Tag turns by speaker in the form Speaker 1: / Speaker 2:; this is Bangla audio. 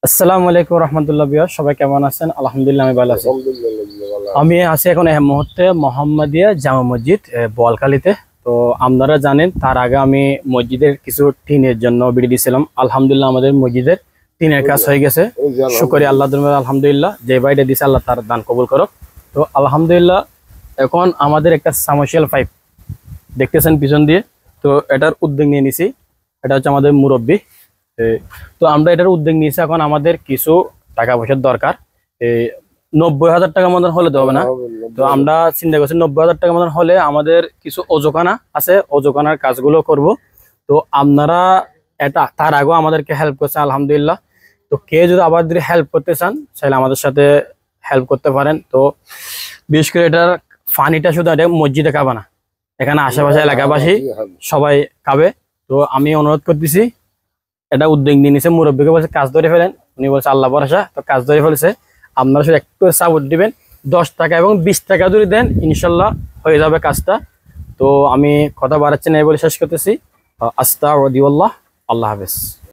Speaker 1: আসসালামু আলাইকুম রহমতুল্লাহ বিয়া, সবাই কেমন আছেন? আলহামদুলিল্লাহ আমি ভালো আছি। আমি আছি এখন এই মুহূর্তে মোহাম্মদিয়া জামা মসজিদ বোয়ালখালীতে। তো আপনারা জানেন তার আগে আমি মসজিদের কিছু টিনের জন্য ভিডিও দিয়েছিলাম। আলহামদুলিল্লাহ আমাদের মসজিদের টিনের কাজ হয়ে গেছে, শুকরিয়া আল্লাহ। আলহামদুলিল্লাহ যে বাইরে দিছে আল্লাহ তার দান কবুল করুক। তো আলহামদুলিল্লাহ এখন আমাদের একটা সাবমার্সিবল পাইপ দেখতেছেন পিছন দিয়ে, তো এটার উদ্যোগ নিয়ে নিছি। এটা হচ্ছে আমাদের মুরব্বী। তো আমরা এটার উদ্যোগ নিয়েছি। এখন আমাদের কিছু টাকা পয়সার দরকার। 90,000 টাকা মতন হলে তো হবে না। তো আমরা চিন্তা করছি 90,000 টাকা মতন হলে আমাদের কিছু অজোখানা আছে, অজোখানার কাজগুলো করব। তো আপনারা এটা তার আগেও আমাদেরকে হেল্প করছেন আলহামদুলিল্লাহ। তো কে যদি আবার যদি হেল্প করতে চান তাহলে আমাদের সাথে হেল্প করতে পারেন। তো বিশেষ করে এটার পানিটা শুধু এটা মসজিদে খাবে না, এখানে আশেপাশে এলাকাবাসী সবাই খাবে। তো আমি অনুরোধ করতেছি, এটা উদ্যোগ নিয়ে নিছে, মুরব্বীকে বলছে কাজ ধরে ফেলেন। উনি বলছে আল্লাহ ভরসা, তো কাজ ধরে ফেলেছে। আপনারা শুধু একটু সাপোর্ট দিবেন, 10 টাকা এবং 20 টাকা যদি দেন ইনশাল্লাহ হয়ে যাবে কাজটা। তো আমি কথা বাড়াচ্ছি না, এই বলে শেষ করতেছি। আস্তাগফিরুল্লাহ। আল্লাহ হাফেজ।